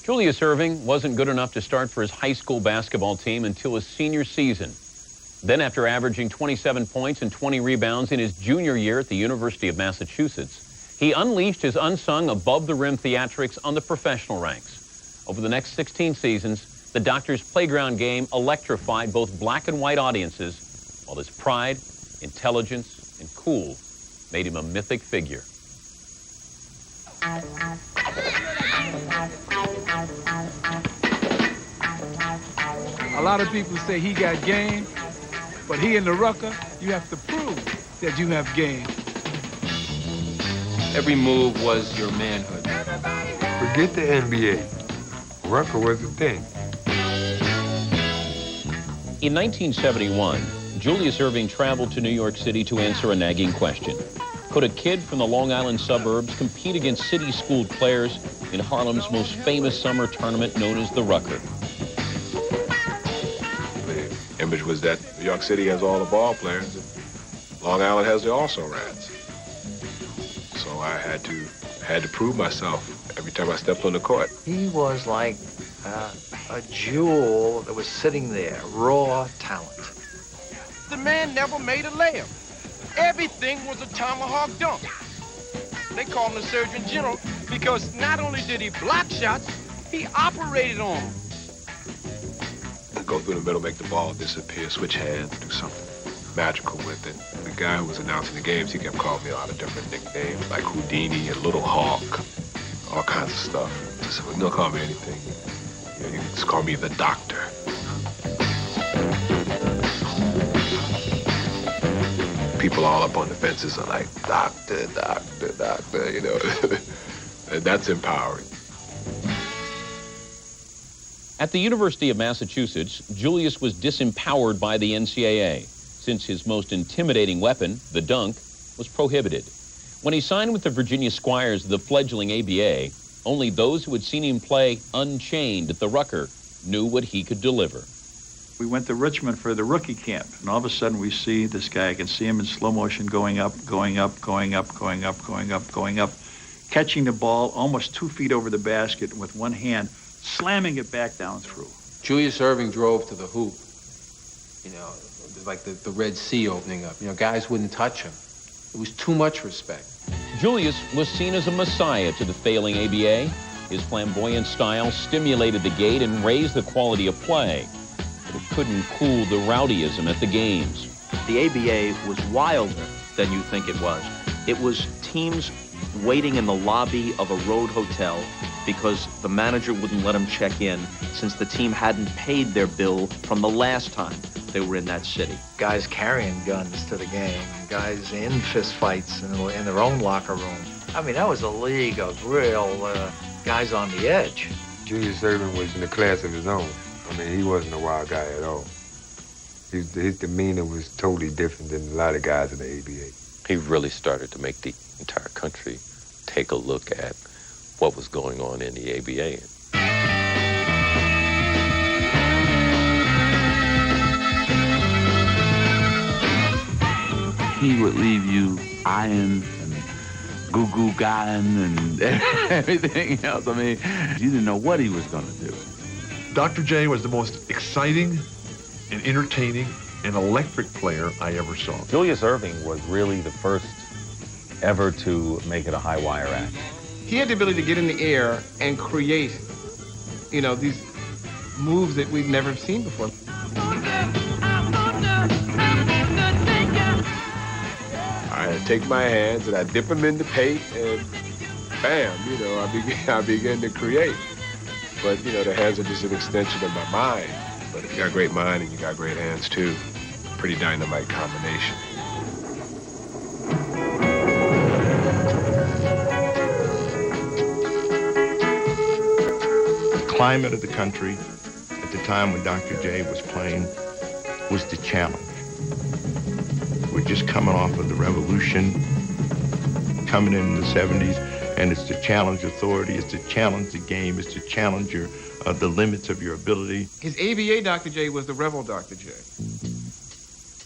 Julius Erving wasn't good enough to start for his high school basketball team until his senior season. Then, after averaging 27 points and 20 rebounds in his junior year at the University of Massachusetts, he unleashed his unsung above-the-rim theatrics on the professional ranks. Over the next 16 seasons, the Doctor's playground game electrified both black and white audiences, while his pride, intelligence, and cool made him a mythic figure. A lot of people say he got game, but here in the Rucker, you have to prove that you have game. Every move was your manhood. Forget the NBA. Rucker was the thing. In 1971, Julius Erving traveled to New York City to answer a nagging question. Could a kid from the Long Island suburbs compete against city-schooled players in Harlem's most famous summer tournament known as the Rucker? The image was that New York City has all the ball players and Long Island has the also-rans. So I had to prove myself every time I stepped on the court. He was like a jewel that was sitting there, raw talent. The man never made a layup. Everything was a tomahawk dunk. They call him the Surgeon General because not only did he block shots, he operated on them. Go through the middle, make the ball disappear, switch hands, do something magical with it. The guy who was announcing the games, he kept calling me a lot of different nicknames, like Houdini and Little Hawk, all kinds of stuff. I said, well, don't call me anything. You can just call me the Doctor. People all up on the fences are like, doctor, doctor, doctor, you know. And that's empowering. At the University of Massachusetts, Julius was disempowered by the NCAA, since his most intimidating weapon, the dunk, was prohibited. When he signed with the Virginia Squires of the fledgling ABA, only those who had seen him play unchained at the Rucker knew what he could deliver. We went to Richmond for the rookie camp, and all of a sudden we see this guy. I can see him in slow motion going up, going up, going up, going up, going up, going up, catching the ball almost 2 feet over the basket and with one hand, slamming it back down through. Julius Erving drove to the hoop. You know, it was like the Red Sea opening up. You know, guys wouldn't touch him. It was too much respect. Julius was seen as a messiah to the failing ABA. His flamboyant style stimulated the gait and raised the quality of play. But it couldn't cool the rowdyism at the games. The ABA was wilder than you think it was. It was teams waiting in the lobby of a road hotel because the manager wouldn't let them check in since the team hadn't paid their bill from the last time they were in that city. Guys carrying guns to the game, guys in fist fights in their own locker room. I mean, that was a league of real guys on the edge. Julius Erving was in a class of his own. I mean, he wasn't a wild guy at all. His demeanor was totally different than a lot of guys in the ABA. He really started to make the entire country take a look at what was going on in the ABA. He would leave you eyeing and goo-goo guying and everything else. I mean, you didn't know what he was going to do. Dr. J was the most exciting and entertaining and electric player I ever saw. Julius Erving was really the first ever to make it a high wire act. He had the ability to get in the air and create, you know, these moves that we've never seen before. I take my hands and I dip them in the paint and bam, you know, I begin to create. But, you know, the hands are just an extension of my mind. But if you got a great mind and you got great hands too, pretty dynamite combination. The climate of the country at the time when Dr. J was playing was the challenge. We're just coming off of the revolution, coming in the 70s, and it's to challenge authority, it's to challenge the game, it's to challenge the limits of your ability. His ABA Dr. J was the rebel Dr. J.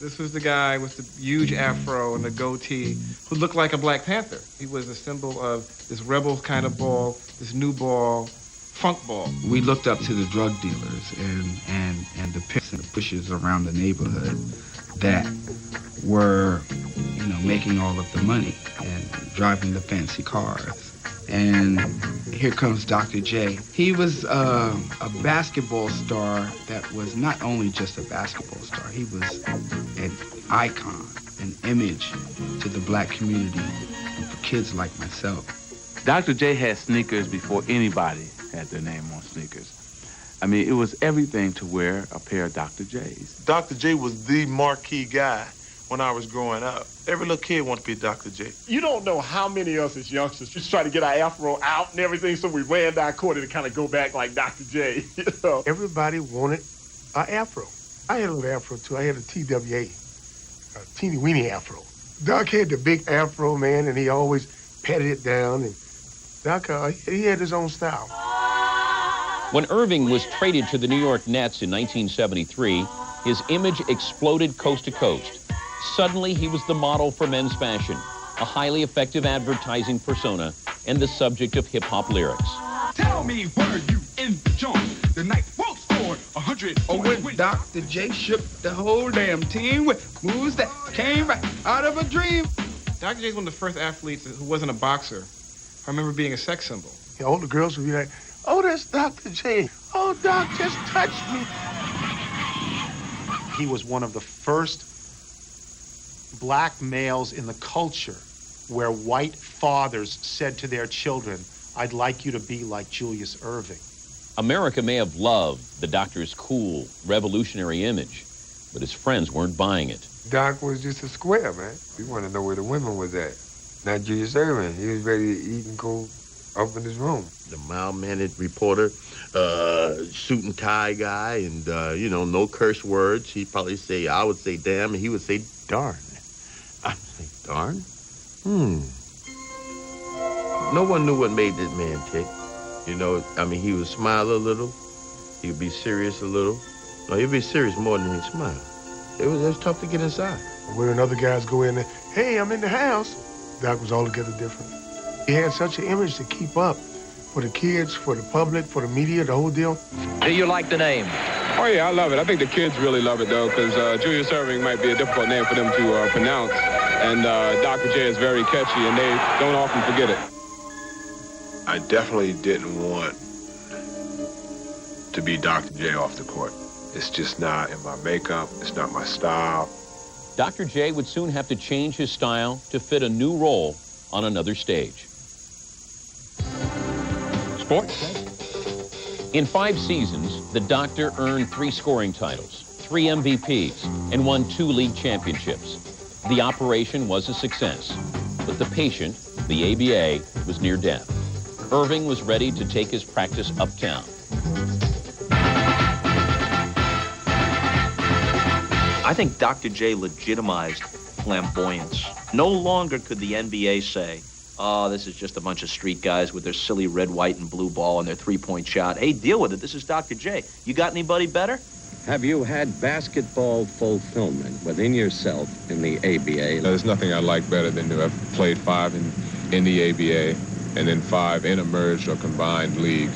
This was the guy with the huge afro and the goatee who looked like a Black Panther. He was a symbol of this rebel kind of ball, this new ball, funk ball. We looked up to the drug dealers and the pimps and the pushers around the neighborhood that were, making all of the money and driving the fancy cars. And here comes Dr. J. He was a basketball star that was not only just a basketball star, he was an icon, an image to the black community and for kids like myself. Dr. J had sneakers before anybody had their name on sneakers. I mean, it was everything to wear a pair of Dr. J's. Dr. J was the marquee guy when I was growing up. Every little kid wanted to be Dr. J. You don't know how many of us as youngsters just try to get our afro out and everything, so we ran down court to kind of go back like Dr. J. Everybody wanted an afro. I had a little afro, too. I had a TWA, a teeny-weeny afro. Doc had the big afro, man, and he always patted it down. And Doc, he had his own style. When Erving was traded to the New York Nets in 1973, his image exploded coast to coast. Suddenly, he was the model for men's fashion, a highly effective advertising persona, and the subject of hip-hop lyrics. Tell me, were you in the joint the night Wolf scored 100? Oh, when Dr. J shook the whole damn team with moves that came right out of a dream. Dr. J is one of the first athletes who wasn't a boxer. I remember being a sex symbol. Yeah, all the girls would be like, oh, that's Dr. J. Oh, Doc just touched me. He was one of the first black males in the culture where white fathers said to their children, I'd like you to be like Julius Erving. America may have loved the doctor's cool, revolutionary image, but his friends weren't buying it. Doc was just a square, man. We wanted to know where the women was at. Not Julius Erving. He was ready to eat and go up in his room. The mild-mannered reporter, suit and tie guy, and, no curse words. He'd probably say, I would say damn, and he would say darn. I'd say darn? No one knew what made this man tick. He would smile a little. He would be serious a little. No, he'd be serious more than he'd smile. It was tough to get inside. When other guys go in there, hey, I'm in the house, Doc was altogether different. He had such an image to keep up for the kids, for the public, for the media, the whole deal. Do you like the name? Oh, yeah, I love it. I think the kids really love it, though, because Julius Erving might be a difficult name for them to pronounce. And Dr. J is very catchy, and they don't often forget it. I definitely didn't want to be Dr. J off the court. It's just not in my makeup. It's not my style. Dr. J would soon have to change his style to fit a new role on another stage. Sports. In 5 seasons, the doctor earned 3 scoring titles, 3 MVPs, and won 2 league championships. The operation was a success, but the patient, the ABA, was near death. Erving was ready to take his practice uptown. I think Dr. J legitimized flamboyance. No longer could the NBA say, oh, this is just a bunch of street guys with their silly red, white, and blue ball and their three-point shot. Hey, deal with it. This is Dr. J. You got anybody better? Have you had basketball fulfillment within yourself in the ABA? There's nothing I like better than to have played 5 in the ABA and then 5 in a merged or combined league,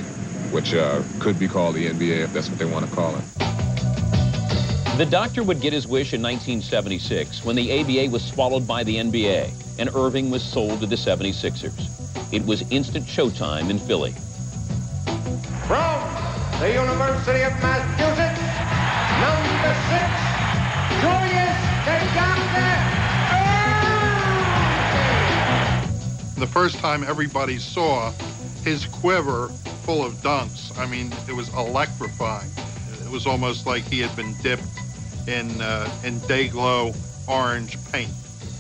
which could be called the NBA if that's what they want to call it. The doctor would get his wish in 1976 when the ABA was swallowed by the NBA and Erving was sold to the 76ers. It was instant showtime in Philly. From the University of Massachusetts, number 6, Julius the first time everybody saw his quiver full of dunks, I mean, it was electrifying. It was almost like he had been dipped in day-glow orange paint.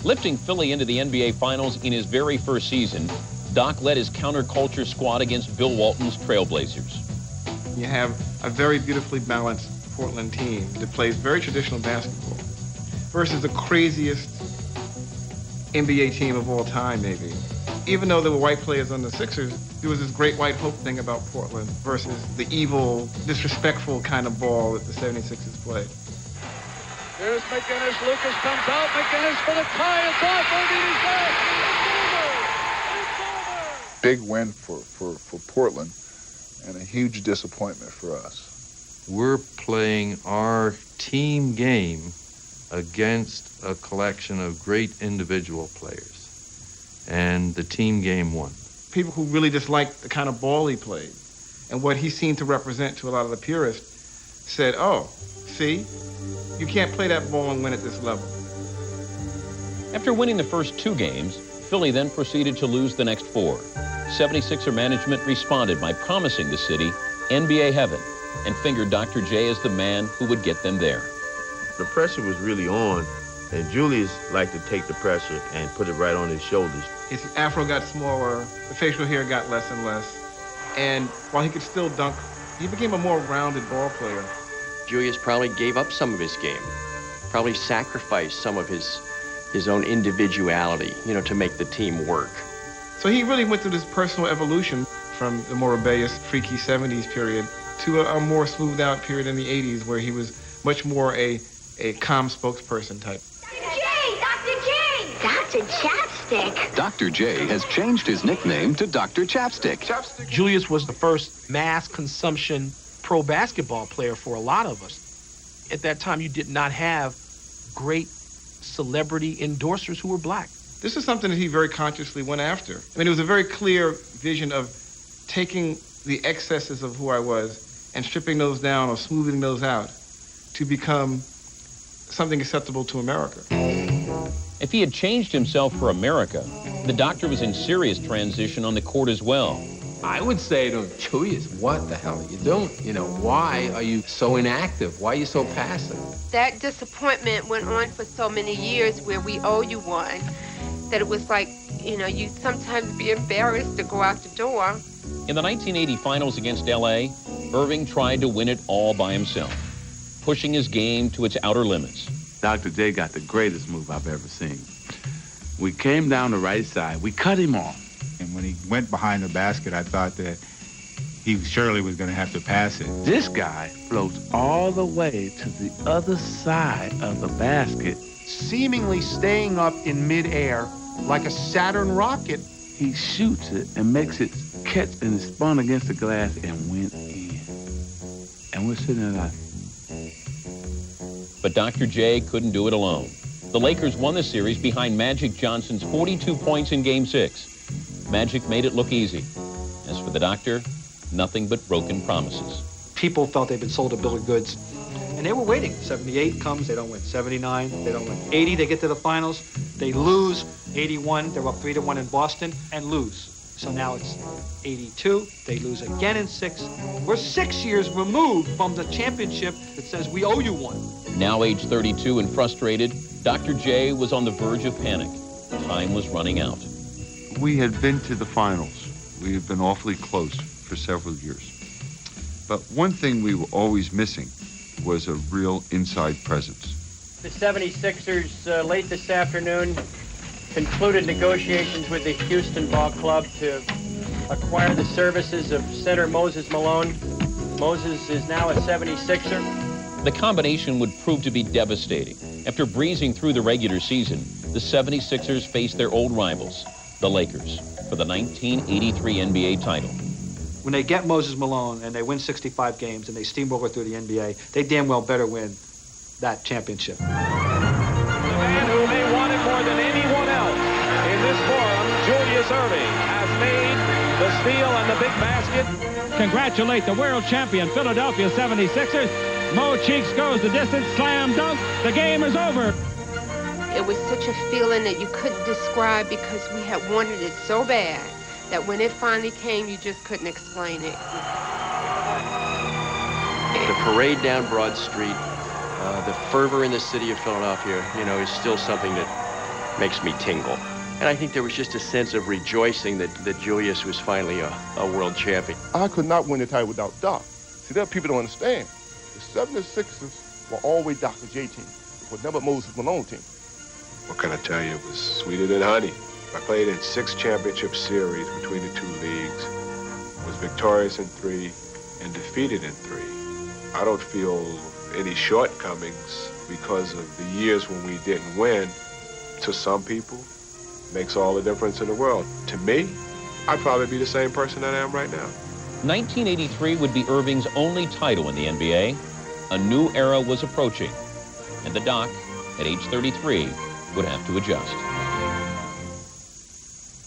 Lifting Philly into the NBA Finals in his very first season, Doc led his counterculture squad against Bill Walton's Trailblazers. You have a very beautifully balanced Portland team that plays very traditional basketball versus the craziest NBA team of all time, maybe. Even though there were white players on the Sixers, there was this great white hope thing about Portland versus the evil, disrespectful kind of ball that the 76ers played. Here's McGinnis. Lucas comes out. McGinnis for the tie. It's off. It's over. Big win for Portland. and a huge disappointment for us. We're playing our team game against a collection of great individual players, and the team game won. People who really disliked the kind of ball he played and what he seemed to represent to a lot of the purists said, oh, see, you can't play that ball and win at this level. After winning the first 2 games, Philly then proceeded to lose the next 4. 76er management responded by promising the city NBA heaven and fingered Dr. J as the man who would get them there. The pressure was really on, and Julius liked to take the pressure and put it right on his shoulders. His afro got smaller, the facial hair got less and less, and while he could still dunk, he became a more rounded ball player. Julius probably gave up some of his game, probably sacrificed some of his own individuality, to make the team work. So he really went through this personal evolution from the more rebellious, freaky 70s period to a more smoothed out period in the 80s where he was much more a calm spokesperson type. Dr. Chapstick. Dr. J has changed his nickname to Dr. Chapstick. Julius was the first mass consumption pro basketball player for a lot of us. At that time, you did not have great celebrity endorsers who were black. This is something that he very consciously went after. I mean, it was a very clear vision of taking the excesses of who I was and stripping those down or smoothing those out to become something acceptable to America. If he had changed himself for America, the doctor was in serious transition on the court as well. I would say to Julius, what the hell are you doing? Why are you so inactive? Why are you so passive? That disappointment went on for so many years where we owe you one, that it was like, you'd sometimes be embarrassed to go out the door. In the 1980 finals against L.A., Erving tried to win it all by himself, pushing his game to its outer limits. Dr. J got the greatest move I've ever seen. We came down the right side. We cut him off. And when he went behind the basket, I thought that he surely was going to have to pass it. This guy floats all the way to the other side of the basket. Seemingly staying up in midair like a Saturn rocket. He shoots it and makes it catch and spun against the glass and went in. And we're sitting there like... But Dr. J couldn't do it alone. The Lakers won the series behind Magic Johnson's 42 points in Game 6. Magic made it look easy. As for the doctor, nothing but broken promises. People felt they'd been sold a bill of goods, and they were waiting. 78 comes, they don't win. 79, they don't win. 80, they get to the finals, they lose. 81, they're up 3-1 in Boston, and lose. So now it's 82, they lose again in 6. We're 6 years removed from the championship that says we owe you one. Now age 32 and frustrated, Dr. J was on the verge of panic. Time was running out. We had been to the finals. We had been awfully close for several years. But one thing we were always missing was a real inside presence. The 76ers late this afternoon concluded negotiations with the Houston Ball Club to acquire the services of center Moses Malone. Moses is now a 76er. The combination would prove to be devastating. After breezing through the regular season, the 76ers faced their old rivals, the Lakers, for the 1983 NBA title. When they get Moses Malone and they win 65 games and they steamroller through the NBA, they damn well better win that championship. The man who may want it more than anyone else in this forum, Julius Erving, has made the steal and the big basket. Congratulate the world champion Philadelphia 76ers. Mo Cheeks goes the distance, slam dunk. The game is over. It was such a feeling that you couldn't describe because we had wanted it so bad that when it finally came, you just couldn't explain it. The parade down Broad Street, the fervor in the city of Philadelphia, is still something that makes me tingle. And I think there was just a sense of rejoicing that Julius was finally a world champion. I could not win the title without Doc. See, that people don't understand. The 76ers were always Dr. J team. It was never Moses Malone team. What can I tell you? It was sweeter than honey. I played in 6 championship series between the 2 leagues, was victorious in 3 and defeated in 3. I don't feel any shortcomings because of the years when we didn't win. To some people, makes all the difference in the world. To me, I'd probably be the same person that I am right now. 1983 would be Erving's only title in the NBA. A new era was approaching, and the Doc, at age 33, would have to adjust.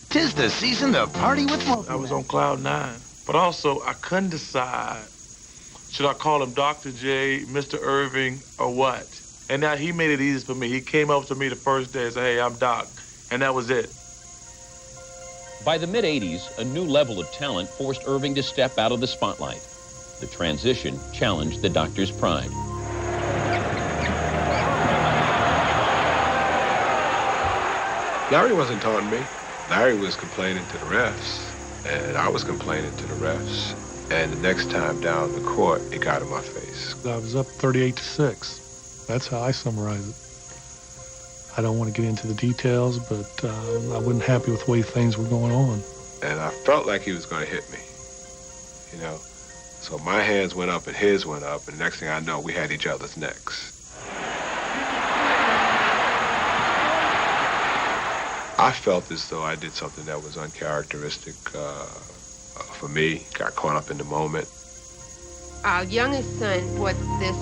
'Tis the season to party with more. I was on cloud 9, but also I couldn't decide, should I call him Dr. J, Mr. Erving, or what? And now he made it easy for me. He came up to me the first day and said, hey, I'm Doc, and that was it. By the mid-'80s, a new level of talent forced Erving to step out of the spotlight. The transition challenged the Doctor's pride. Larry wasn't taunting me. Larry was complaining to the refs, and I was complaining to the refs. And the next time down the court, it got in my face. I was up 38-6. That's how I summarize it. I don't want to get into the details, but I wasn't happy with the way things were going on. And I felt like he was going to hit me, you know. So my hands went up and his went up, and the next thing I know, we had each other's necks. I felt as though I did something that was uncharacteristic for me, got caught up in the moment. Our youngest son brought this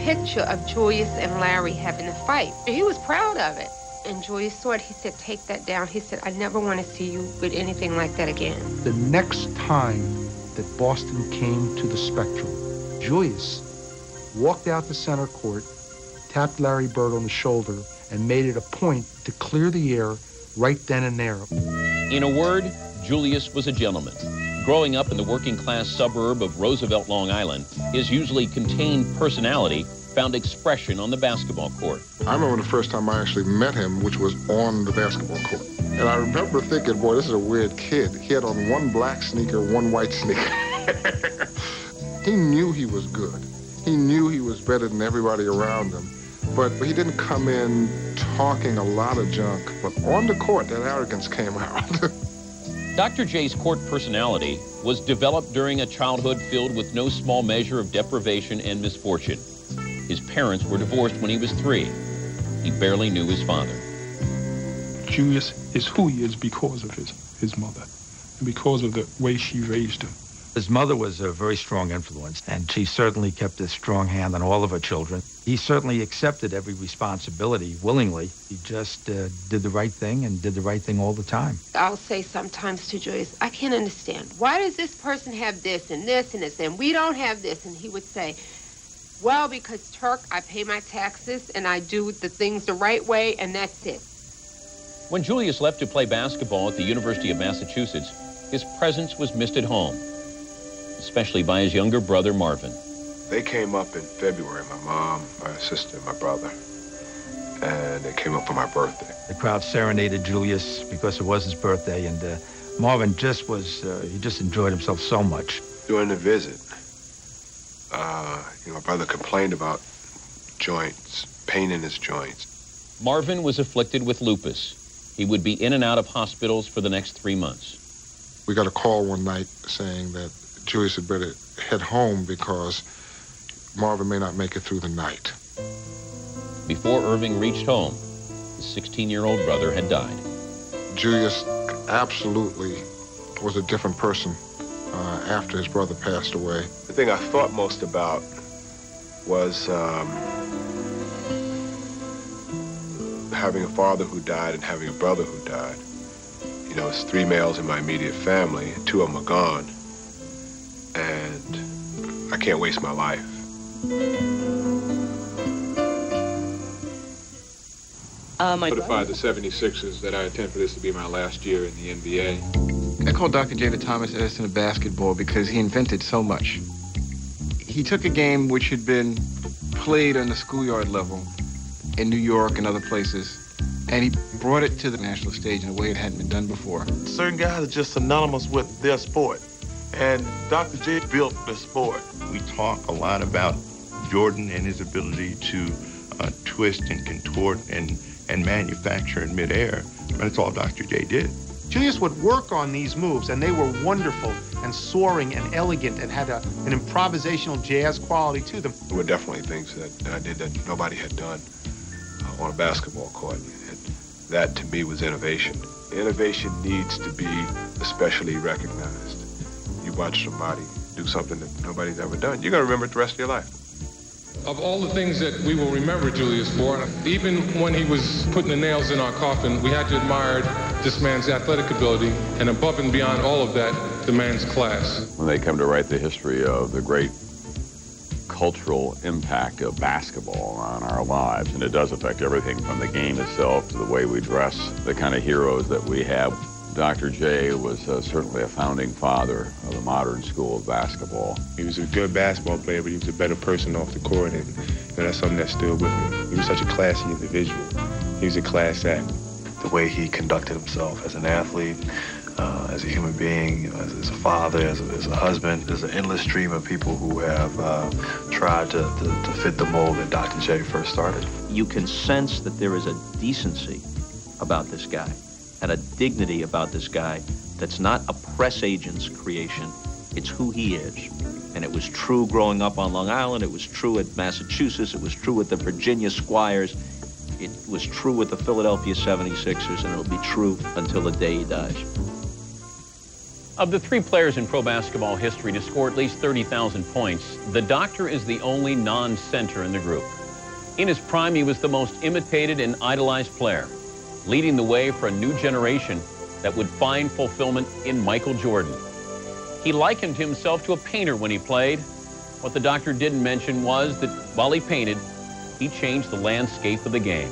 picture of Julius and Larry having a fight. He was proud of it. And Julius saw it. He said, take that down. He said, I never want to see you with anything like that again. The next time that Boston came to the Spectrum, Julius walked out to center court, tapped Larry Bird on the shoulder, and made it a point to clear the air right then and there. In a word, Julius was a gentleman. Growing up in the working-class suburb of Roosevelt, Long Island, his usually contained personality found expression on the basketball court. I remember the first time I actually met him, which was on the basketball court. And I remember thinking, boy, this is a weird kid. He had on one black sneaker, one white sneaker. He knew he was good. He knew he was better than everybody around him. But he didn't come in talking a lot of junk. But on the court, that arrogance came out. Dr. J's court personality was developed during a childhood filled with no small measure of deprivation and misfortune. His parents were divorced when he was 3. He barely knew his father. Julius is who he is because of his mother, and because of the way she raised him. His mother was a very strong influence, and she certainly kept a strong hand on all of her children. He certainly accepted every responsibility willingly. He just did the right thing and did the right thing all the time. I'll say sometimes to Julius, I can't understand. Why does this person have this and this and this, and we don't have this? And he would say, well, because Turk, I pay my taxes and I do the things the right way, and that's it. When Julius left to play basketball at the University of Massachusetts, his presence was missed at home, especially by his younger brother, Marvin. They came up in February, my mom, my sister, my brother, and they came up for my birthday. The crowd serenaded Julius because it was his birthday, and Marvin just he just enjoyed himself so much. During the visit, my brother complained about joints, pain in his joints. Marvin was afflicted with lupus. He would be in and out of hospitals for the next 3 months. We got a call one night saying that Julius had better head home because Marvin may not make it through the night. Before Erving reached home, his 16-year-old brother had died. Julius absolutely was a different person after his brother passed away. The thing I thought most about was having a father who died and having a brother who died. You know, it's 3 males in my immediate family, 2 of them are gone, and I can't waste my life. Notified the 76ers that I intend for this to be my last year in the NBA. I call Dr. J the Thomas Edison of basketball because he invented so much. He took a game which had been played on the schoolyard level in New York and other places, and he brought it to the national stage in a way it hadn't been done before. Certain guys are just synonymous with their sport, and Dr. J built the sport. We talk a lot about Jordan and his ability to twist and contort and manufacture in midair, but it's all Dr. J did. Julius would work on these moves, and they were wonderful and soaring and elegant and had an improvisational jazz quality to them. There were definitely things that I did that nobody had done on a basketball court. And that, to me, was innovation. Innovation needs to be especially recognized. You watch somebody do something that nobody's ever done, you're going to remember it the rest of your life. Of all the things that we will remember Julius for, even when he was putting the nails in our coffin, we had to admire this man's athletic ability, and above and beyond all of that, the man's class. When they come to write the history of the great cultural impact of basketball on our lives, and it does affect everything from the game itself to the way we dress, the kind of heroes that we have. Dr. J was certainly a founding father of the modern school of basketball. He was a good basketball player, but he was a better person off the court, and that's something that stood with me. He was such a classy individual. He was a class act. The way he conducted himself as an athlete, as a human being, as a father, as a husband. There's an endless stream of people who have tried to fit the mold that Dr. J first started. You can sense that there is a decency about this guy and a dignity about this guy that's not a press agent's creation. It's who he is. And it was true growing up on Long Island. It was true at Massachusetts. It was true with the Virginia Squires. It was true with the Philadelphia 76ers, and it'll be true until the day he dies. Of the 3 players in pro basketball history to score at least 30,000 points, the Doctor is the only non-center in the group. In his prime, he was the most imitated and idolized player, leading the way for a new generation that would find fulfillment in Michael Jordan. He likened himself to a painter when he played. What the Doctor didn't mention was that while he painted, he changed the landscape of the game.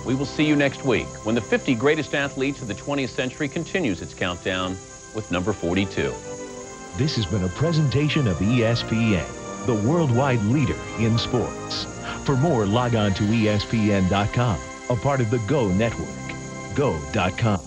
We will see you next week when the 50 greatest athletes of the 20th century continues its countdown with number 42. This has been a presentation of ESPN, the worldwide leader in sports. For more, log on to ESPN.com, a part of the Go Network. Go.com.